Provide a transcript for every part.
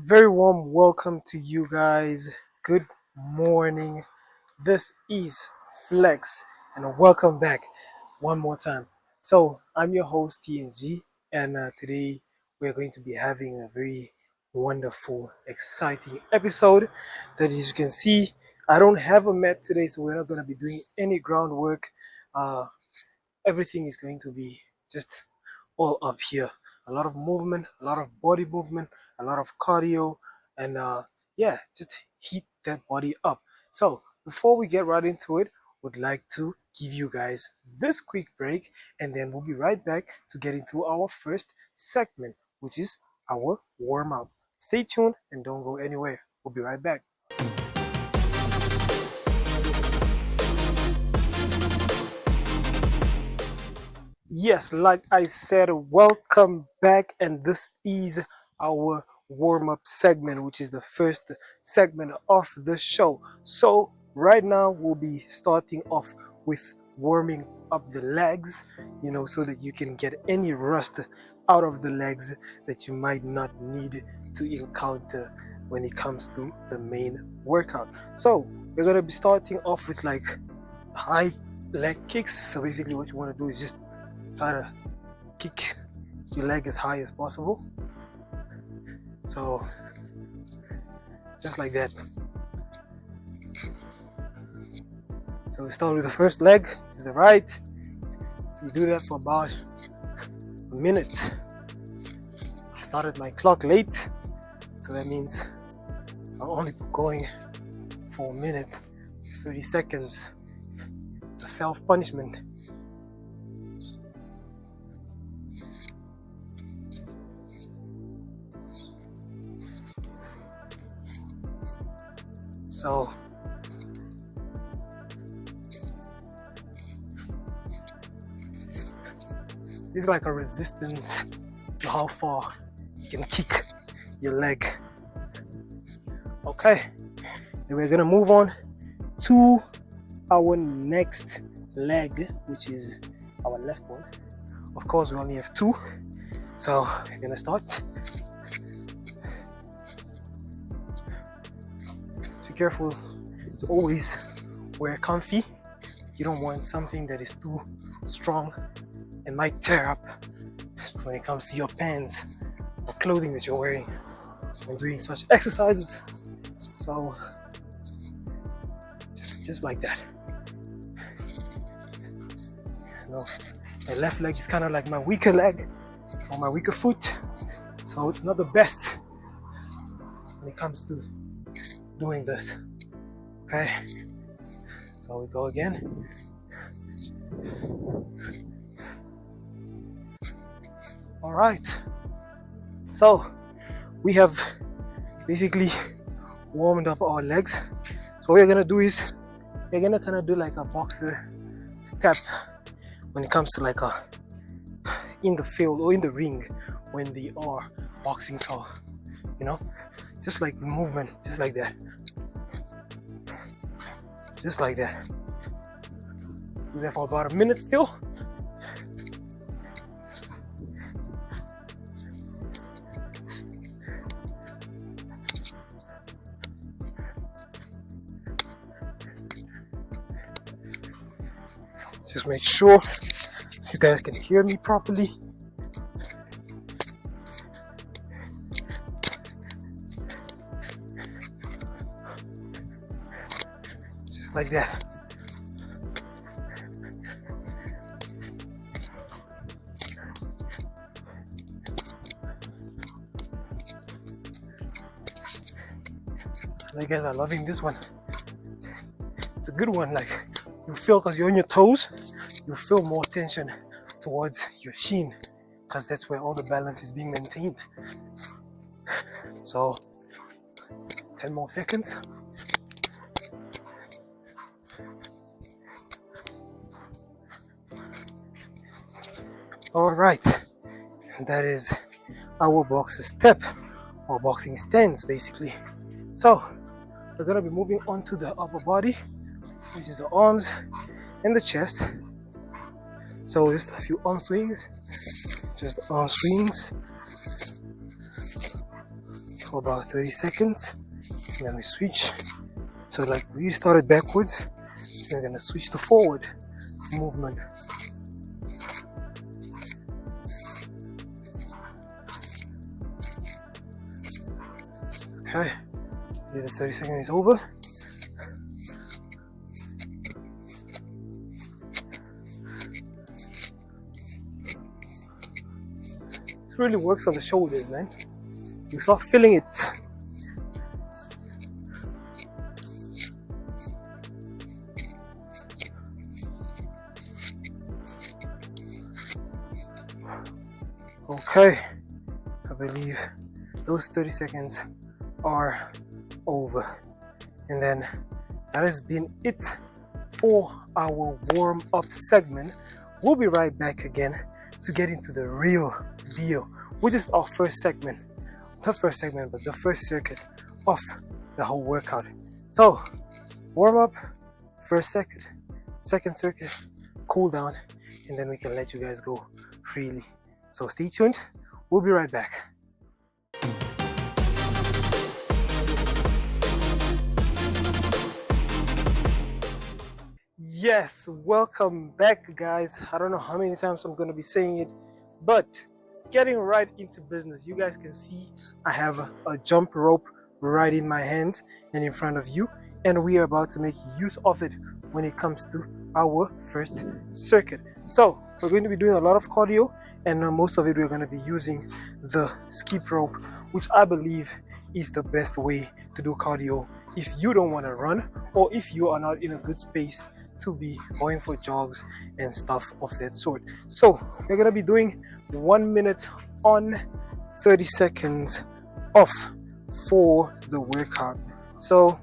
very warm welcome to you guys. Good morning. This is Flex, and welcome back one more time. So, I'm your host, TNG, and today we're going to be having a very wonderful, exciting episode. That, as you can see, I don't have a mat today, so we're not going to be doing any groundwork. Uh, Everything is going to be just all up here. A lot of movement, a lot of body movement, a lot of cardio, and yeah, just heat that body up. So before we get right into it, would like to give you guys this quick break, and then we'll be right back to get into our first segment, which is our warm up. Stay tuned and don't go anywhere. We'll be right back. Yes, like I said, welcome back, and this is our warm up segment, which is the first segment of the show. So, right now, we'll be starting off with warming up the legs, so that you can get any rust out of the legs that you might not need to encounter when it comes to the main workout. So, we're gonna be starting off with like high leg kicks. So, basically, what you want to do is just try to kick your leg as high as possible. So just like that. So we start with the first leg, is the right. So we do that for about a minute. I started my clock late, so that means I'm only going for a minute, 30 seconds. It's a self-punishment. So it's like a resistance to how far you can kick your leg. Okay, then we're gonna move on to our next leg, which is our left one. Of course, we only have two, so we're gonna start. Be careful to always wear comfy. You don't want something that is too strong and might tear up when it comes to your pants or clothing that you're wearing when doing such exercises. So just like that. My left leg is kind of like my weaker leg or my weaker foot, so it's not the best when it comes to doing this. Okay, so we go again. All right, so we have basically warmed up our legs. So what we're gonna do is we're gonna kind of do like a boxer step when it comes to like a in the field or in the ring when they are boxing. So just like movement, just like that, just like that. Do that for about a minute still. Just make sure you guys can hear me properly. Just like that. You guys are loving this one. It's a good one. Like you feel, because you're on your toes, you feel more tension towards your shin, because that's where all the balance is being maintained. So 10 more seconds. All right, and that is our boxer step or boxing stance basically. So we're gonna be moving on to the upper body, which is the arms and the chest. So just a few arm swings, just arm swings. for about 30 seconds, and then we switch. So like we started backwards, we're gonna switch to forward movement. Okay, the 30 seconds is over. It really works on the shoulders, man. You start feeling it. Okay, I believe those 30 seconds are over. And then that has been it for our warm-up segment. We'll be right back again to get into the real deal, which is our first segment. Not first segment, but the first circuit of the whole workout. So, warm up, first circuit, second circuit, cool down, and then we can let you guys go freely. So stay tuned, we'll be right back. Yes, welcome back, guys. I don't know how many times I'm going to be saying it, but getting right into business. You guys can see I have a jump rope right in my hands and in front of you, and we are about to make use of it when it comes to our first circuit. So we're going to be doing a lot of cardio, and most of it we're going to be using the skip rope, which I believe is the best way to do cardio if you don't want to run, or if you are not in a good space to be going for jogs and stuff of that sort. So we're gonna be doing 1 minute on, 30 seconds off for the workout. So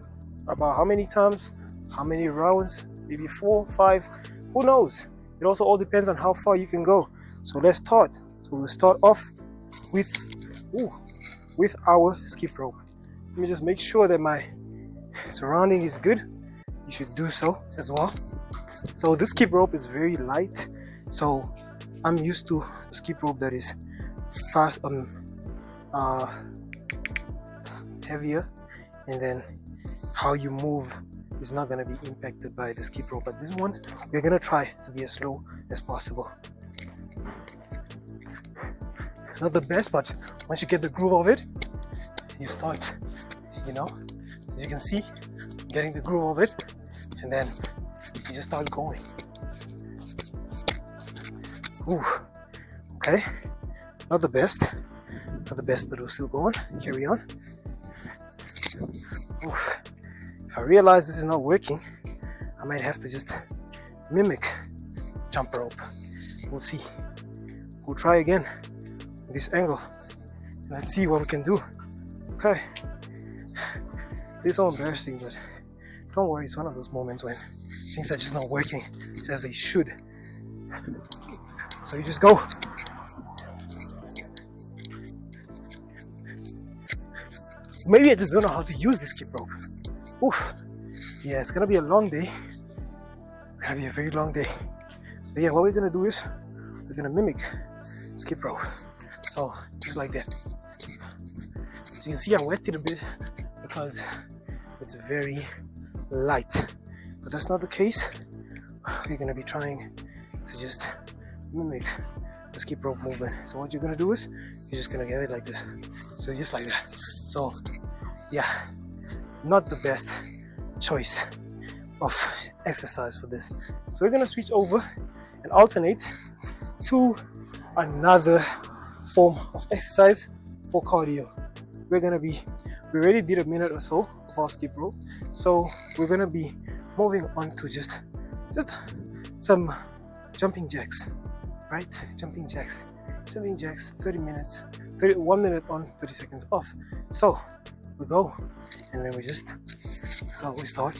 about how many times, how many rounds, maybe 4, 5, who knows? It also all depends on how far you can go. So let's start. So we'll start off with our skip rope. Let me just make sure that my surrounding is good. You should do so as well. So this skip rope is very light, so I'm used to a skip rope that is fast heavier, and then how you move is not going to be impacted by the skip rope. But this one, we're going to try to be as slow as possible. Not the best, but once you get the groove of it, you start, as you can see, getting the groove of it, and then you just start going. Ooh, okay, not the best, but we're still going. Carry on. Ooh. If I realize this is not working, I might have to just mimic jump rope. We'll see. We'll try again with this angle. Let's see what we can do. Okay. This is so embarrassing, but don't worry, it's one of those moments when things are just not working as they should. So you just go. Maybe I just don't know how to use this skip rope. Oof. Yeah, it's gonna be a long day. It's gonna be a very long day. But yeah, what we're gonna do is we're gonna mimic skip rope. So just like that. So you can see I wet it a bit because it's very light, but that's not the case. We're going to be trying to just mimic the skip rope movement. So what you're going to do is you're just going to get it like this, so just like that. So yeah, not the best choice of exercise for this. So we're going to switch over and alternate to another form of exercise for cardio. We already did a minute or so of our skip rope, so we're gonna be moving on to just some jumping jacks, right? Jumping jacks, 30 minutes, 1 minute on, 30 seconds off. So we go, and then we start.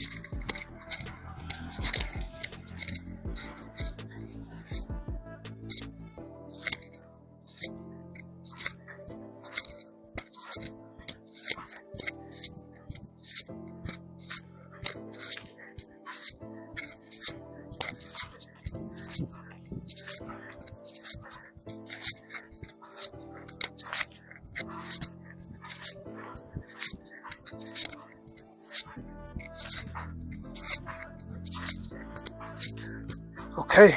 Okay,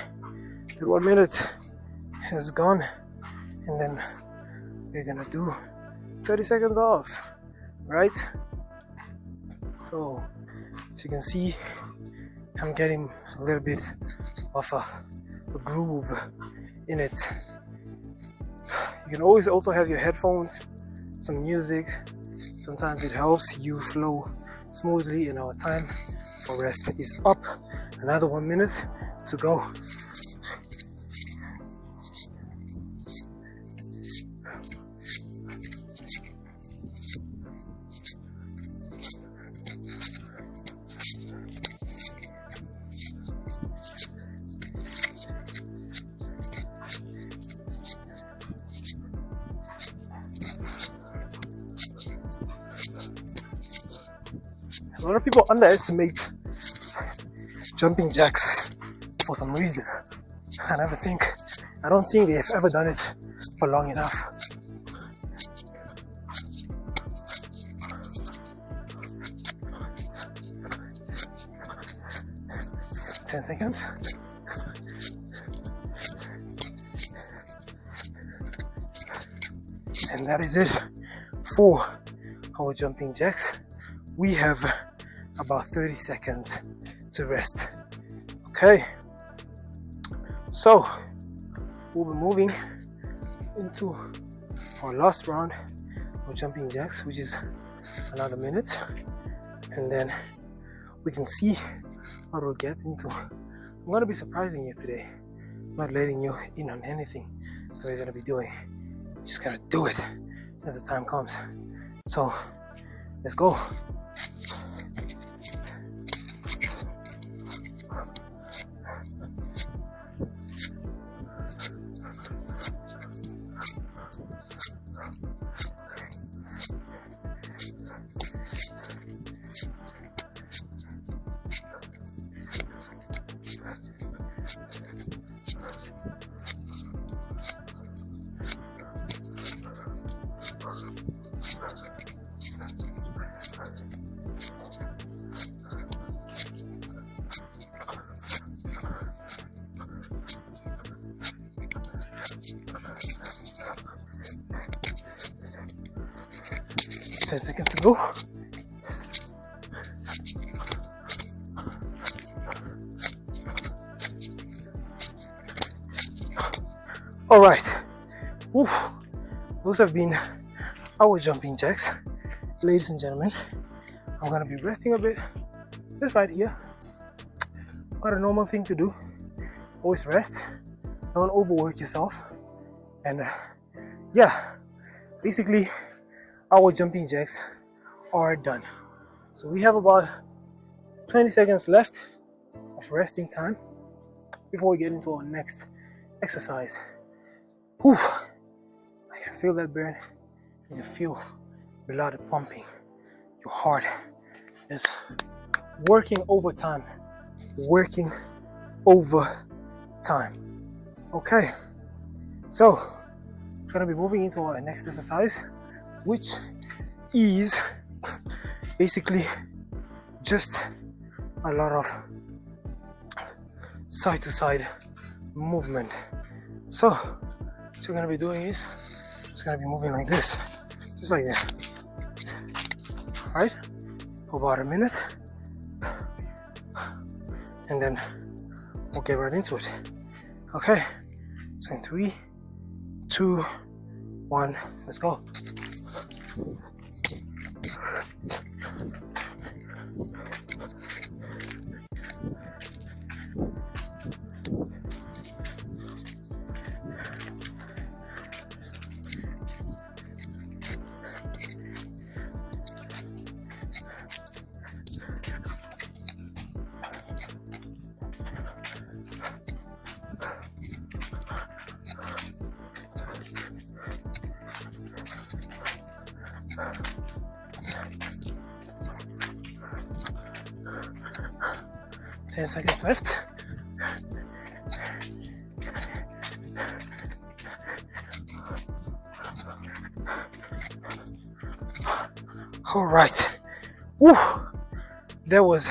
the 1 minute is gone, and then we're gonna do 30 seconds off, right? So as you can see, I'm getting a little bit of a groove in it. You can always also have your headphones, some music. Sometimes it helps you flow smoothly, and our time for rest is up. Another 1 minute to go. A lot of people underestimate jumping jacks for some reason. I don't think they've ever done it for long enough. Ten seconds. And that is it for our jumping jacks. We have about 30 seconds to rest. Okay, so we'll be moving into our last round of jumping jacks, which is another minute, and then we can see what we'll get into. I'm gonna be surprising you today, not letting you in on anything that we're gonna be doing. You just gotta do it as the time comes. So let's go. Ten seconds to go. All right. Woo. Those have been our jumping jacks, ladies and gentlemen. I'm gonna be resting a bit. Just right here. Not a normal thing to do. Always rest. Don't overwork yourself. And yeah, basically, our jumping jacks are done. So we have about 20 seconds left of resting time before we get into our next exercise. Whew. I can feel that burn. You can feel blood pumping. Your heart is working overtime. Working overtime. Okay. So we're gonna be moving into our next exercise, which is basically just a lot of side to side movement. So what we're gonna be doing is it's gonna be moving like this, just like that. Alright, for about a minute, and then we'll get right into it. Okay, so in 3, 2, 1, let's go. Ten seconds left. All right. Woo. That was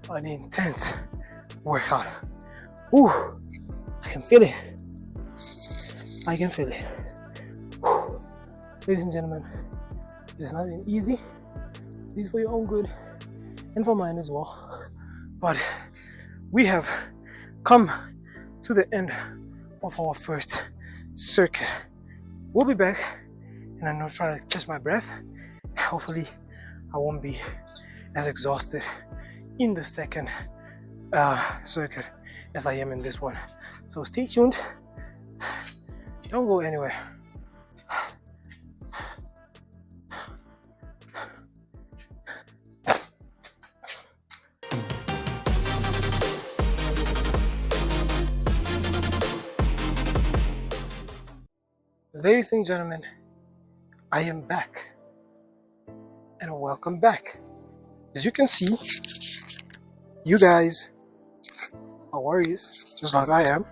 an intense workout. Ooh, I can feel it. I can feel it. Whew. Ladies and gentlemen, it is not easy. It is for your own good and for mine as well. But we have come to the end of our first circuit. We'll be back, and I'm not trying to catch my breath. Hopefully, I won't be as exhausted in the second circuit as I am in this one. So stay tuned. Don't go anywhere. Ladies and gentlemen, I am back, and welcome back. As you can see, you guys are warriors, just like I am.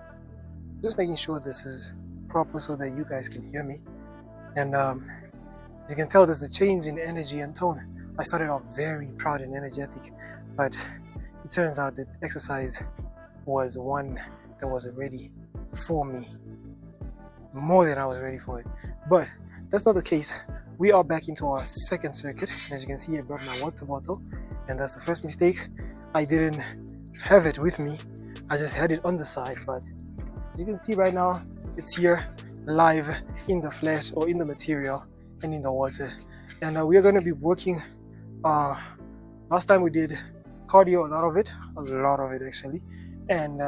Just making sure this is proper so that you guys can hear me. And as you can tell, there's a change in energy and tone. I started off very proud and energetic, but it turns out that exercise was one that wasn't ready for me, more than I was ready for it. But that's not the case. We are back into our second circuit. As you can see, I brought my water bottle, and that's the first mistake. I didn't have it with me. I just had it on the side, but you can see right now it's here live in the flesh, or in the material and in the water. And we are going to be working, last time we did cardio, a lot of it actually, and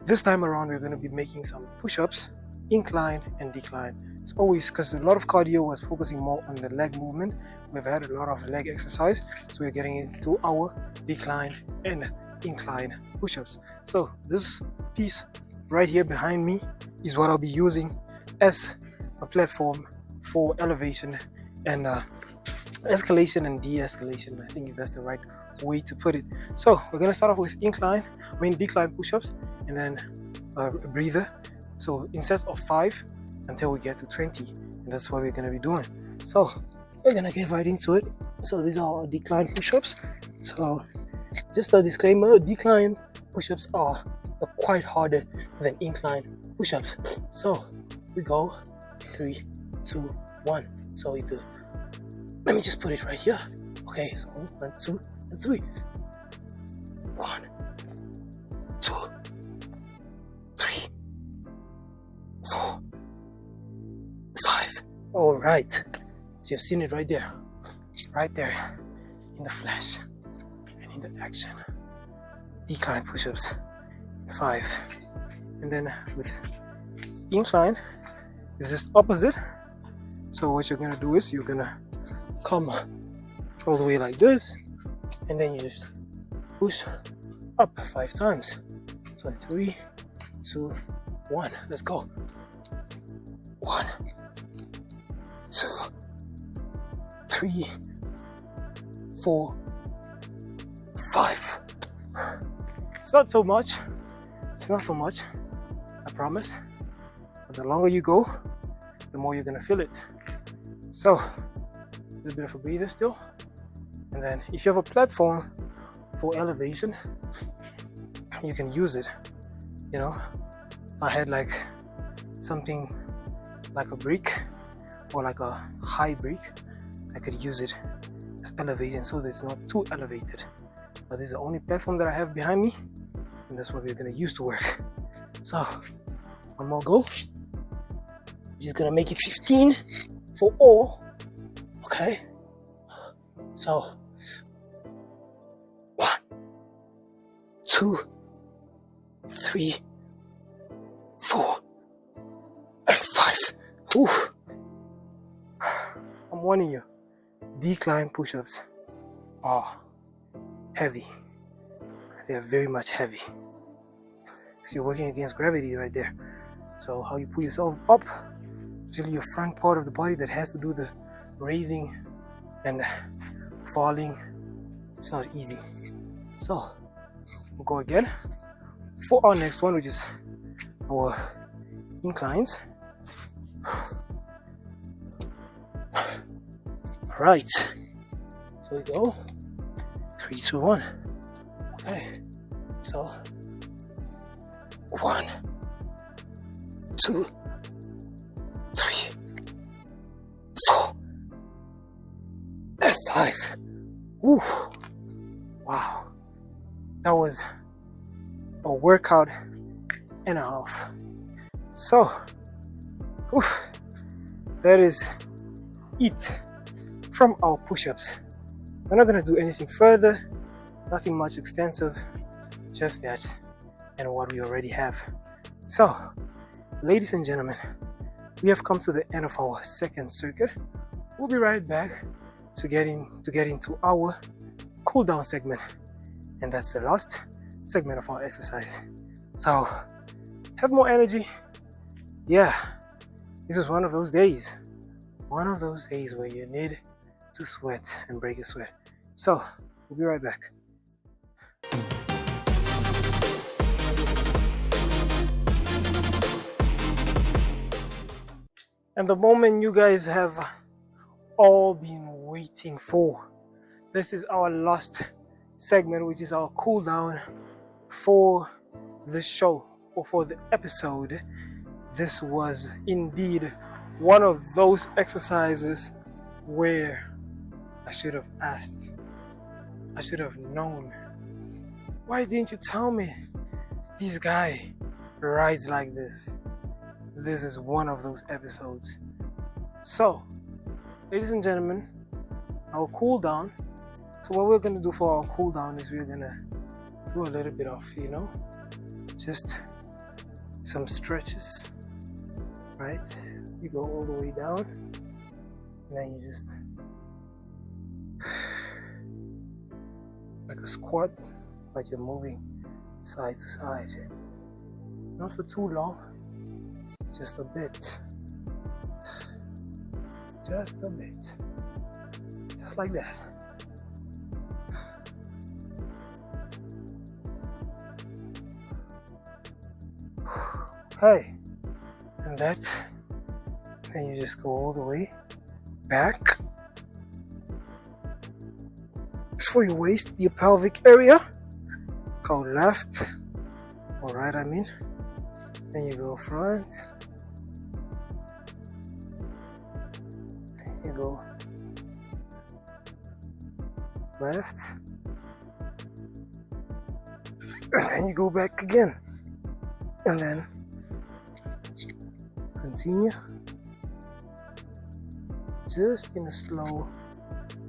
this time around we're going to be making some push-ups, incline and decline. It's always, because a lot of cardio was focusing more on the leg movement. We've had a lot of leg exercise, so we're getting into our decline and incline push-ups. So this piece right here behind me is what I'll be using as a platform for elevation and escalation and de-escalation. I think that's the right way to put it. So we're going to start off with decline push-ups, and then a breather. So in sets of 5 until we get to 20, and that's what we're going to be doing. So we're going to get right into it. So these are our decline push-ups. So just a disclaimer, decline push-ups are quite harder than incline push-ups. So we go 3, 2, 1. So we do. Let me just put it right here. Okay, so 1, 2, and 3. 1, 2, 3, 4, 5. All right. So you've seen it right there in the flash and in the action. Decline push-ups 5, and then with incline it's just opposite. So what you're gonna do is you're gonna come all the way like this, and then you just push up 5 times. So 3, 2, 1. Let's go. 1, 2, 3, 4, 5. It's not so much. It's not so much, I promise. But the longer you go, the more you're gonna feel it. So, a little bit of a breather still. And then if you have a platform for elevation, you can use it. You know, if I had like something like a brick or like a high brick, I could use it as elevation so that it's not too elevated. But this is the only platform that I have behind me, and that's what we're gonna use to work. So, one more go. We're just gonna make it 15 for all. Okay. So, 1, 2, 3, 4, and 5. Ooh. I'm warning you, decline push-ups are heavy. They are very much heavy. So you're working against gravity right there. So how you pull yourself up, usually your front part of the body that has to do the raising and falling, it's not easy. So we'll go again for our next one, which is our inclines. Right, so we go 3, 2, 1. Okay, so 1, 2, 3, 4, and 5. Ooh, wow, that was a workout and a half. So, whew, that is it from our push-ups. We're not gonna do anything further, nothing much extensive, just that and what we already have. So, ladies and gentlemen, we have come to the end of our second circuit. We'll be right back to get into our cool down segment, and that's the last segment of our exercise. So, have more energy. Yeah, this was one of those days where you need to sweat and break a sweat. So, we'll be right back. And the moment you guys have all been waiting for, this is our last segment, which is our cool down for the show or for the episode. This was indeed one of those exercises where I should have asked, I should have known. Why didn't you tell me this guy rides like this? This is one of those episodes. So, ladies and gentlemen, our cool down. So what we're gonna do for our cool down is we're gonna do a little bit of, just some stretches, right? You go all the way down, and then you just like a squat, but you're moving side to side. Not for too long, just a bit. Just a bit. Just like that. Okay, and then you just go all the way back. It's for your waist, your pelvic area. Go left or right, Then you go front. Then you go left. And then you go back again. And then continue. Just in a slow,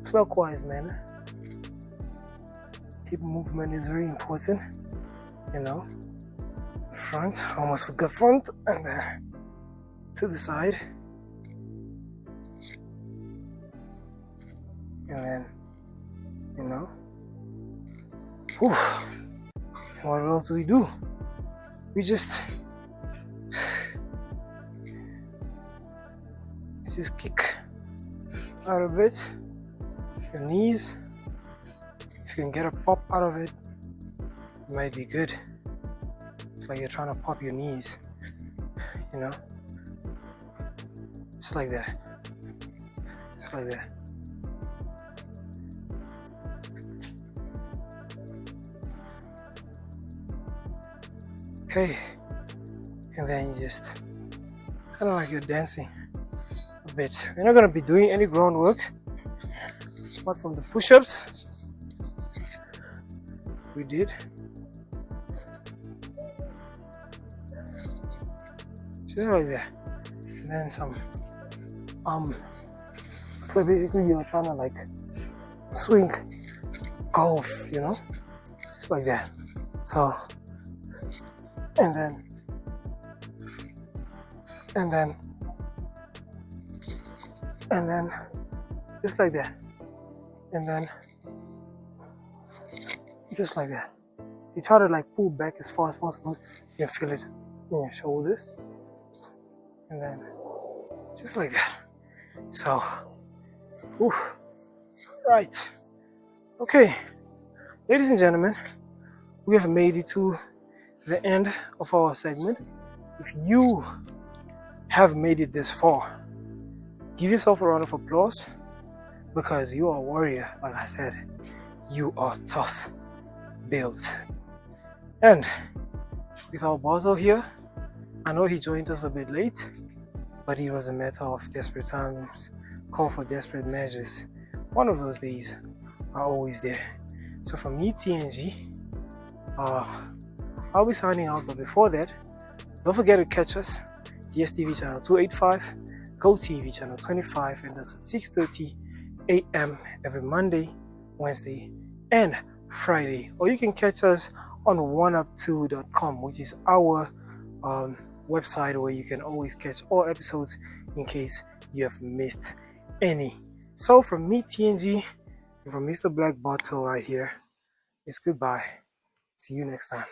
clockwise manner. Hip movement is very important, Front, almost forgot front, and then to the side. And then, whew. What else do we do? We just kick out of it. Your knees. If you can get a pop out of it, it might be good. It's like you're trying to pop your knees, Just like that. Just like that. Okay, and then you just kind of like you're dancing a bit. We're not going to be doing any groundwork apart from the push-ups we did. Just like that. And then some so basically you're trying to like swing golf, just like that. So and then just like that, and then just like that. You try to like pull back as far as possible. You can feel it in your shoulders, and then just like that. So, right. Okay, ladies and gentlemen, we have made it to the end of our segment. If you have made it this far, give yourself a round of applause, because you are a warrior. Like I said, you are tough built, and with our bottle here. I know he joined us a bit late, but it was a matter of desperate times, call for desperate measures. One of those days are always there. So from me, TNG, I'll be signing out, but before that, don't forget to catch us, Dstv channel 285, Gotv channel 25, and that's at 6:30 a.m. every Monday, Wednesday, and Friday. Or you can catch us on oneup2.com, which is our website where you can always catch all episodes in case you have missed any. So from me, TNG, and from Mr. Black Bottle right here, it's goodbye. See you next time.